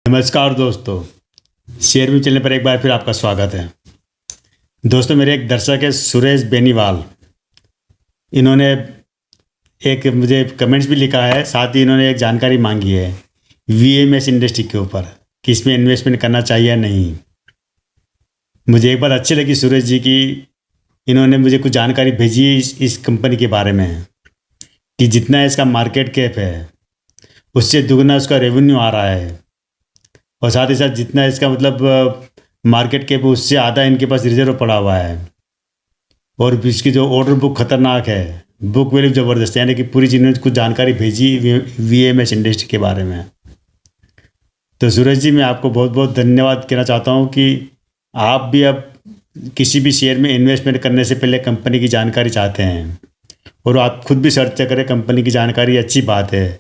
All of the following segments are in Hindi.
नमस्कार दोस्तों, शेयर में चलने पर एक बार फिर आपका स्वागत है। दोस्तों, मेरे एक दर्शक है सुरेश बेनीवाल। इन्होंने एक मुझे कमेंट्स भी लिखा है, साथ ही इन्होंने एक जानकारी मांगी है वीएमएस इंडस्ट्री के ऊपर कि इसमें इन्वेस्टमेंट करना चाहिए या नहीं। मुझे एक बात अच्छी लगी सुरेश जी की, इन्होंने मुझे कुछ जानकारी भेजी है इस कंपनी के बारे में कि जितना इसका मार्केट कैप है उससे दुगना उसका रेवेन्यू आ रहा है, और साथ ही साथ जितना इसका मार्केट कैप उससे आधा इनके पास रिजर्व पड़ा हुआ है, और इसकी जो ऑर्डर बुक खतरनाक है, बुक वैल्यू ज़बरदस्त है। यानी कि पूरी जिन्होंने कुछ जानकारी भेजी वीएमएस इंडस्ट्री के बारे में। तो सूरज जी, मैं आपको बहुत बहुत धन्यवाद कहना चाहता हूँ कि आप भी अब किसी भी शेयर में इन्वेस्टमेंट करने से पहले कंपनी की जानकारी चाहते हैं, और आप खुद भी सर्च करें कंपनी की जानकारी। अच्छी बात है,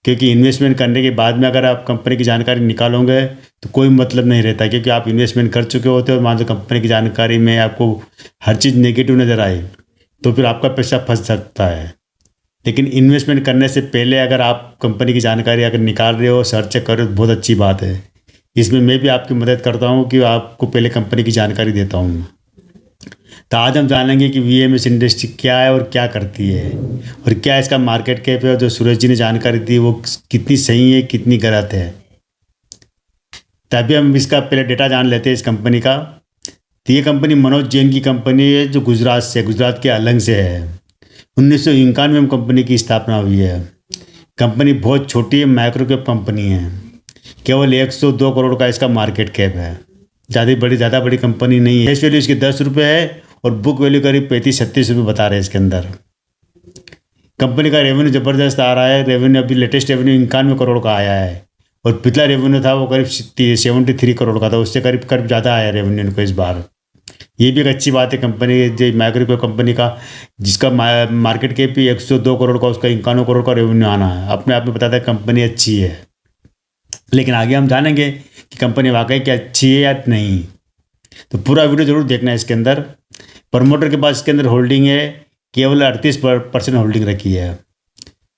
क्योंकि इन्वेस्टमेंट करने के बाद में अगर आप कंपनी की जानकारी निकालोगे तो कोई मतलब नहीं रहता, क्योंकि आप इन्वेस्टमेंट कर चुके होते हो और मान लो कंपनी की जानकारी में आपको हर चीज़ नेगेटिव नज़र आई तो फिर आपका पैसा फंस सकता है। लेकिन इन्वेस्टमेंट करने से पहले अगर आप कंपनी की जानकारी अगर निकाल रहे हो, सर्च कर रहे हो, तो बहुत अच्छी बात है। इसमें मैं भी आपकी मदद करता हूँ कि आपको पहले कंपनी की जानकारी देता हूँ। तो आज हम जानेंगे कि वीएमएस इंडस्ट्री क्या है और क्या करती है, और क्या इसका मार्केट कैप है, और जो सूरज जी ने जानकारी दी वो कितनी सही है, कितनी गलत है। तभी हम इसका पहले डेटा जान लेते हैं इस कंपनी का। तो ये कंपनी मनोज जैन की कंपनी है, जो गुजरात के अलंग से है। 1991 में कंपनी की स्थापना हुई है। कंपनी बहुत छोटी है, माइक्रो कैप कंपनी है। केवल 102 करोड़ का इसका मार्केट कैप है। ज़्यादा बड़ी कंपनी नहीं है। फेस वैल्यू इसकी 10 रुपये है, और बुक वैल्यू करीब 35-36 रुपये बता रहे हैं इसके अंदर। कंपनी का रेवेन्यू ज़बरदस्त आ रहा है। रेवेन्यू अभी लेटेस्ट रेवेन्यू 91 करोड़ का आया है, और पिछला रेवेन्यू था वो करीब 73 करोड़ का था। उससे करीब ज़्यादा आया रेवेन्यू इनको इस बार। ये भी एक अच्छी बात है कंपनी, जो माइक्रो कंपनी का जिसका मार्केट कैप भी 102 करोड़ का, उसका 91 करोड़ का रेवेन्यू आना है, अपने आप में बताता है कंपनी अच्छी है। लेकिन आगे हम जानेंगे कि कंपनी वाकई क्या अच्छी है या नहीं। तो पूरा वीडियो जरूर देखना है। इसके अंदर प्रमोटर के पास इसके अंदर होल्डिंग है, केवल 38% होल्डिंग रखी है।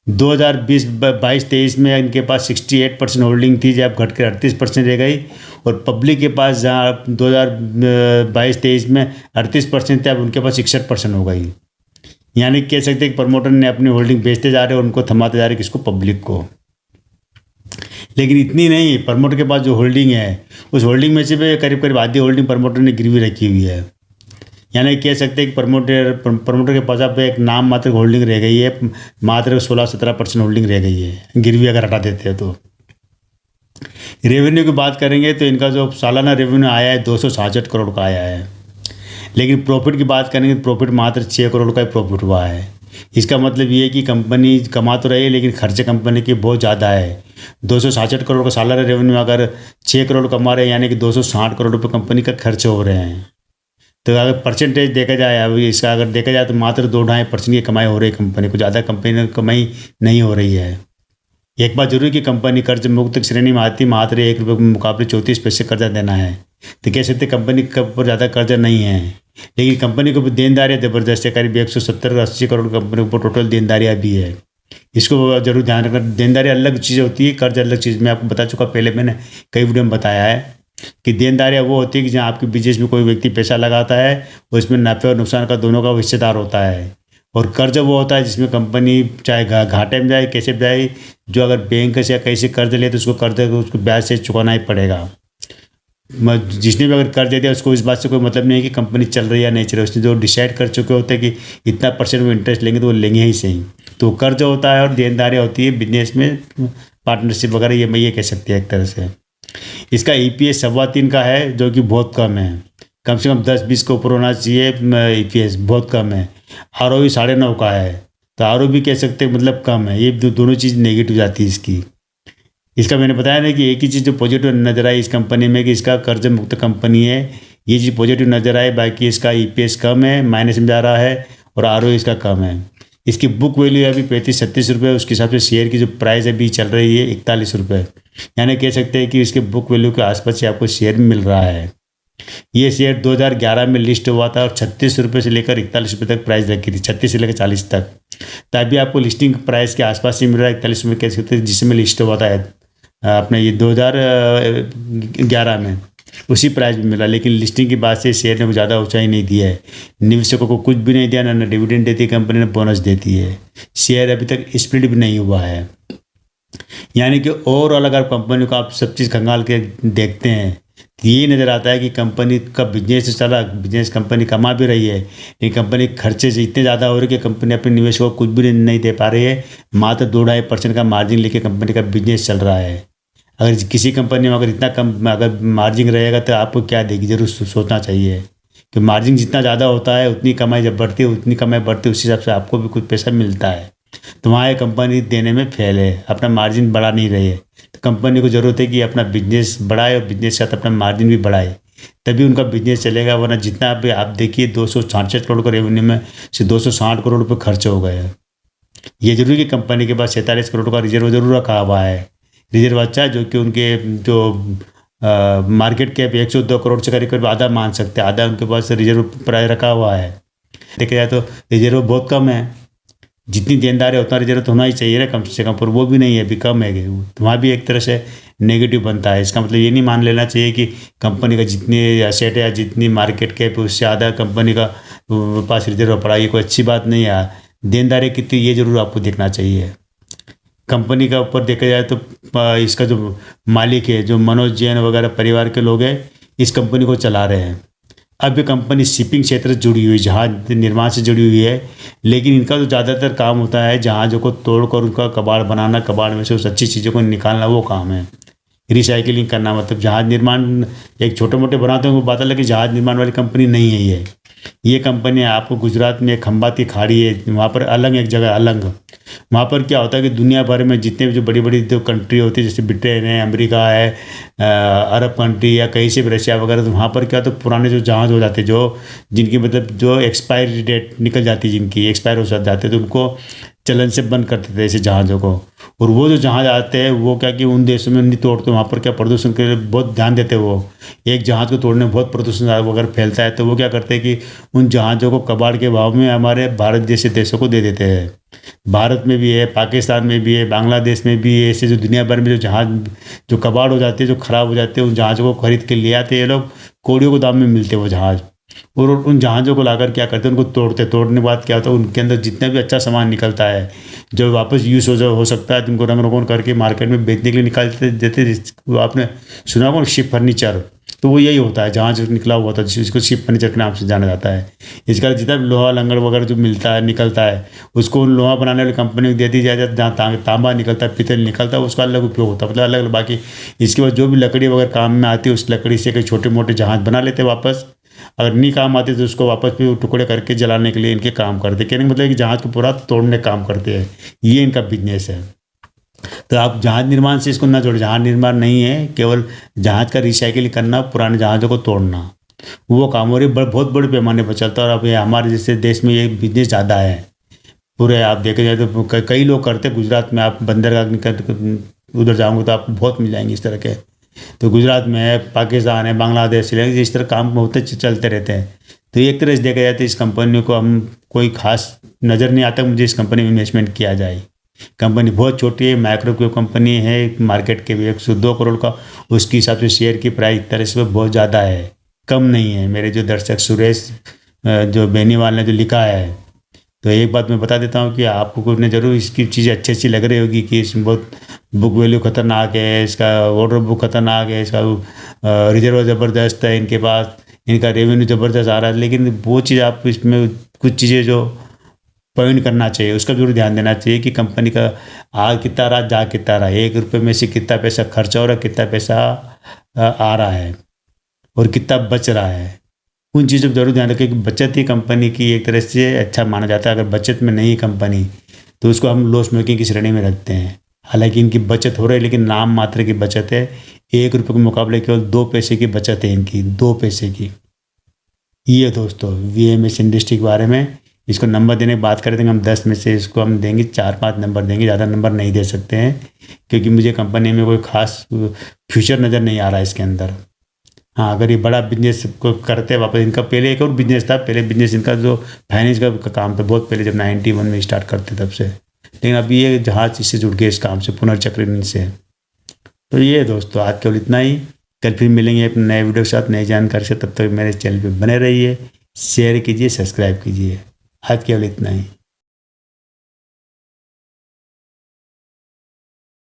2022-23 में इनके पास 68% होल्डिंग थी, जब घट कर 38% रह गई। और पब्लिक के पास जहाँ 2022-23 में 38% थे, अब उनके पास 61% हो गई। यानी कह सकते हैं कि प्रमोटर ने अपनी होल्डिंग बेचते जा रहे हैं और उनको थमाते जा रहे हैं, किसको, पब्लिक को। लेकिन इतनी नहीं, प्रमोटर के पास जो होल्डिंग है उस होल्डिंग में से करीब आधी होल्डिंग प्रमोटर ने गिरवी रखी हुई है। यानी कह सकते हैं कि प्रमोटर के पास अब एक नाम मात्र होल्डिंग रह गई है, मात्र 16-17% होल्डिंग रह गई है, गिरवी अगर हटा देते हैं तो। रेवेन्यू की बात करेंगे तो इनका जो सालाना रेवेन्यू आया है 266 करोड़ का आया है। लेकिन प्रॉफिट की बात करेंगे तो प्रॉफिट मात्र 6 करोड़ का ही प्रॉफिट हुआ है। इसका मतलब ये है कि कंपनी कमा तो रही है, लेकिन खर्चे कंपनी के बहुत ज़्यादा है। 266 करोड़ का सालाना रेवेन्यू अगर 6 करोड़ कमा रहे हैं, यानी कि 260 करोड़ रुपये कंपनी का खर्च हो रहे हैं। तो अगर परसेंटेज देखा जाए, अभी इसका अगर देखा जाए तो मात्र 2-2.5% की कमाई हो रही है कंपनी को, ज़्यादा कंपनी की कमाई नहीं हो रही है। एक बात जरूरी कि कंपनी कर्ज मुक्त श्रेणी में आती, मात्र 1 रुपये के मुकाबले 34 पैसे कर्जा देना है। तो कह सकते कंपनी के ऊपर ज़्यादा कर्जा नहीं है, लेकिन कंपनी के ऊपर देनदारियाँ ज़बरदस्त है। करीब 170-80 करोड़ कंपनी के ऊपर टोटल देनदारियाँ भी है। इसको जरूर ध्यान रखना। देनदारी अलग चीज़ होती है, कर्ज अलग चीज़। मैं आपको बता चुका पहले, मैंने कई वीडियो में बताया है कि देनदारियाँ वो होती है कि जहाँ आपके बिजनेस में कोई व्यक्ति पैसा लगाता है, उसमें नफ़े और नुकसान का दोनों का हिस्सेदार होता है। और कर्ज वो होता है जिसमें कंपनी चाहे घाटे में जाए, कैसे भी जाए, जो अगर बैंक से या कहीं से कर्ज ले तो उसको ब्याज से चुकाना ही पड़ेगा। जिसने भी अगर कर्ज दे दिया उसको इस बात से कोई मतलब नहीं है कि कंपनी चल रही है या नहीं चल रही। उसने जो डिसाइड कर चुके होते हैं कि इतना % वो इंटरेस्ट लेंगे तो वो लेंगे ही सही। तो कर्ज होता है और देनदारियाँ होती है बिजनेस में, पार्टनरशिप वगैरह, ये मैं ये कह सकती है एक तरह से। इसका EPS 3.25 का है, जो कि बहुत कम है। कम से कम 10-20 के ऊपर होना चाहिए EPS, बहुत कम है। ROE 9.5 का है, तो ROE कह सकते हैं मतलब कम है। ये दोनों चीज़ नेगेटिव जाती है इसकी। इसका मैंने बताया ना कि एक ही चीज़ जो पॉजिटिव नज़र आई इस कंपनी में कि इसका कर्ज मुक्त कंपनी है, ये चीज़ पॉजिटिव नज़र आए। बाकी इसका EPS कम है, माइनस में जा रहा है, और ROE इसका कम है। इसकी बुक वैल्यू है अभी 35-36 रुपये। उसके हिसाब से शेयर की जो प्राइस अभी चल रही है 41 रुपये। यानी कह सकते हैं कि इसके बुक वैल्यू के आसपास से आपको शेयर मिल रहा है। ये शेयर 2011 में लिस्ट हुआ था, और 36 रुपये से लेकर 41 रुपये तक प्राइस रखी थी, 36 से लेकर 40 तक। तभी आपको लिस्टिंग प्राइस के आसपास ही मिल रहा है 41 रुपये कह सकते हैं, जिसमें लिस्ट हुआ था अपने ये 2011 में उसी प्राइस में मिला, लेकिन लिस्टिंग के बाद से शेयर ने कुछ ज़्यादा ऊंचाई नहीं दिया है। निवेशकों को कुछ भी नहीं दिया, ना डिविडेंड देती है कंपनी, ना बोनस देती है। शेयर अभी तक स्प्लिट भी नहीं हुआ है। यानी कि ओवरऑल अगर कंपनी को आप सब चीज़ खंगाल के देखते हैं तो यही नज़र आता है कि कंपनी का बिजनेस चला, बिजनेस कंपनी कमा भी रही है, लेकिन कंपनी के खर्चे से इतने ज़्यादा हो रहे कि कंपनी अपने निवेशकों को कुछ भी नहीं दे पा रही है। मात्र 2-2.5% का मार्जिन लेके कंपनी का बिजनेस चल रहा है। अगर किसी कंपनी में अगर इतना कम अगर मार्जिन रहेगा तो आपको क्या देगी, जरूर सोचना चाहिए कि मार्जिन जितना ज़्यादा होता है उतनी कमाई जब बढ़ती है, उतनी कमाई बढ़ती है, उस हिसाब से आपको भी कुछ पैसा मिलता है। तो वहाँ ये कंपनी देने में फेल है, अपना मार्जिन बढ़ा नहीं रही है। तो कंपनी को ज़रूरत है कि अपना बिजनेस बढ़ाए और बिजनेस के साथ अपना मार्जिन भी बढ़ाए, तभी उनका बिजनेस चलेगा। वरना जितना भी आप देखिए 266 करोड़ का रेवेन्यू में से 260 करोड़ रुपये खर्च हो गए हैं। ये जरूरी कि कंपनी के पास 47 करोड़ का रिजर्व जरूर रखा हुआ है। रिजर्व अच्छा है, जो कि उनके जो मार्केट कैप 102 करोड़ से करीब आधा मान सकते हैं, आधा उनके पास रिजर्व प्राय रखा हुआ है। देखा जाए तो रिजर्व बहुत कम है। जितनी देनदार है उतना रिजर्व तो होना ही चाहिए ना कम से कम, पर वो भी नहीं है, अभी कम है। तो वहाँ भी एक तरह से नेगेटिव बनता है। इसका मतलब ये नहीं मान लेना चाहिए कि कंपनी का जितनी एसेट है या जितनी मार्केट कैप है उससे आधा कंपनी का पास रिजर्व पड़ा, ये कोई अच्छी बात नहीं है। देनदारी कितनी ये जरूर आपको देखना चाहिए। कंपनी का ऊपर देखा जाए तो इसका जो मालिक है, जो मनोज जैन वगैरह परिवार के लोग हैं, इस कंपनी को चला रहे हैं। अब ये कंपनी शिपिंग क्षेत्र से जुड़ी हुई, जहाज निर्माण से जुड़ी हुई है, लेकिन इनका तो ज़्यादातर काम होता है जहाज़ों को तोड़कर उनका कबाड़ बनाना, कबाड़ में से उस अच्छी चीज़ों को निकालना, वो काम है। रिसाइकलिंग करना, मतलब जहाज निर्माण एक छोटे मोटे बनाते हैं वो बात अलग, कि जहाज निर्माण वाली कंपनी नहीं है ये। ये कंपनी आपको गुजरात में खंबात की खाड़ी है, वहाँ पर अलग एक जगह अलग। वहाँ पर क्या होता है कि दुनिया भर में जितने भी जो बड़ी बड़ी जो कंट्री होती है, जैसे ब्रिटेन है, अमेरिका है, अरब कंट्री या कहीं से भी रशिया वगैरह, तो वहाँ पर क्या तो पुराने जो जहाज़ हो जाते हैं, जो जिनकी मतलब जो एक्सपायरी डेट निकल जाती है, जिनकी एक्सपायर हो जाते हैं, तो उनको चलन से बंद कर देते हैं ऐसे जहाज़ों को। और वो जो जहाज़ आते हैं वो क्या कि उन देशों में नहीं तोड़ते, वहाँ पर क्या प्रदूषण के लिए बहुत ध्यान देते हैं। वो एक जहाज़ को तोड़ने में बहुत प्रदूषण वगैरह फैलता है, तो वो क्या करते हैं कि उन जहाज़ों को कबाड़ के भाव में हमारे भारत जैसे देशों को दे देते हैं। भारत में भी है, पाकिस्तान में भी है, बांग्लादेश में भी है। ऐसे जो दुनिया भर में जो जहाज़ जो कबाड़ हो जाते हैं, जो ख़राब हो जाते हैं, उन जहाज़ों को खरीद के ले आते हैं ये लोग। कौड़ियों को दाम में मिलते हैं वो जहाज़। और उन जहाज़ों को लाकर क्या करते हैं, उनको तोड़ने के बाद क्या होता है, उनके अंदर जितना भी अच्छा सामान निकलता है जो वापस यूज़ हो सकता है, तो उनको रंग रोगन करके मार्केट में बेचने के लिए निकाल देते। वो आपने सुना होगा शिप फर्नीचर, तो वो यही होता है, जहाज निकला हुआ था जिसको शिप फर्नीचर के नाम से जाना जाता है। इसका जितना लोहा लंगड़ वगैरह जो मिलता है निकलता है, उसको उन लोहा बनाने वाली कंपनी को दे दी जाए, जहाँ तांबा निकलता है, पीतल निकलता है, उसका अलग उपयोग होता है, मतलब अलग। बाकी इसके बाद जो भी लकड़ी वगैरह काम में आती है, उस लकड़ी से कई छोटे मोटे जहाज बना लेते हैं वापस। अगर नहीं काम आते तो उसको वापस भी टुकड़े करके जलाने के लिए इनके काम करते हैं। कहने का मतलब कि जहाज़ को पूरा तोड़ने काम करते हैं, ये इनका बिजनेस है। तो आप जहाज निर्माण से इसको ना जोड़ें। जहाज निर्माण नहीं है, केवल जहाज का रिसाइकिल करना, पुराने जहाज़ों को तोड़ना, वो काम हो रही बहुत बड़े पैमाने पर चलता है। और अब ये हमारे जैसे देश में ये बिजनेस ज़्यादा है पूरे। आप देखे जाए तो कई लोग करते हैं। गुजरात में आप बंदरगाह उधर जाओगे तो आपको बहुत मिल जाएंगे इस तरह के। तो गुजरात में है, पाकिस्तान है, बांग्लादेश, श्रीलंका, इस तरह काम होते चलते रहते हैं। तो एक तरह से देखा जाए तो इस कंपनी को हम कोई खास नज़र नहीं आता मुझे इस कंपनी में इन्वेस्टमेंट किया जाए। कंपनी बहुत छोटी है, माइक्रो कैप कंपनी है, मार्केट के भी 102 करोड़ का, उसके हिसाब से शेयर की प्राइस तरह से बहुत ज़्यादा है, कम नहीं है। मेरे जो दर्शक सुरेश जो बेनीवाल ने जो लिखा है, तो एक बात मैं बता देता हूँ कि आपको ने ज़रूर इसकी चीज़ें अच्छी अच्छी लग रही होगी कि इसमें बहुत बुक वैल्यू खतरनाक है, इसका ऑर्डर बुक खतरनाक है, इसका रिजर्व ज़बरदस्त है इनके पास, इनका रेवेन्यू ज़बरदस्त आ रहा है। लेकिन वो चीज़ आप इसमें कुछ चीज़ें जो पॉइंट करना चाहिए, उसका जरूर ध्यान देना चाहिए कि कंपनी का आ कितना रहा, जा कितना रहा, 1 रुपये में से कितना पैसा खर्चा हो रहा है, कितना पैसा आ रहा है और कितना बच रहा है। उन चीज़ों पर जरूर ध्यान रखें कि बचत ही कंपनी की एक तरह से अच्छा माना जाता है। अगर बचत में नहीं कंपनी तो उसको हम लॉस मेकिंग की श्रेणी में रखते हैं। हालांकि इनकी बचत हो रही है, लेकिन नाम मात्र की बचत है। 1 रुपये के मुकाबले केवल 2 पैसे की बचत है इनकी, 2 पैसे की। ये दोस्तों VMS इंडस्ट्री के बारे में। इसको नंबर देने की बात करें तो हम 10 में से इसको हम देंगे 4-5 नंबर देंगे, ज़्यादा नंबर नहीं दे सकते हैं, क्योंकि मुझे कंपनी में कोई खास फ्यूचर नज़र नहीं आ रहा है इसके अंदर। हाँ, अगर ये बड़ा बिजनेस को करते वापस, इनका पहले एक और बिजनेस था, पहले बिजनेस इनका जो फाइनेंस का काम था बहुत पहले, जब 91 में स्टार्ट करते तब से। लेकिन अभी ये जहाज इससे जुड़ गए इस काम से, पुनर्चक्रण से। तो ये दोस्तों आज केवल इतना ही। कल फिर मिलेंगे अपने नए वीडियो के साथ नई जानकारी से। तब तक मेरे चैनल पे बने रहिए, शेयर कीजिए, सब्सक्राइब कीजिए। आज केवल इतना ही।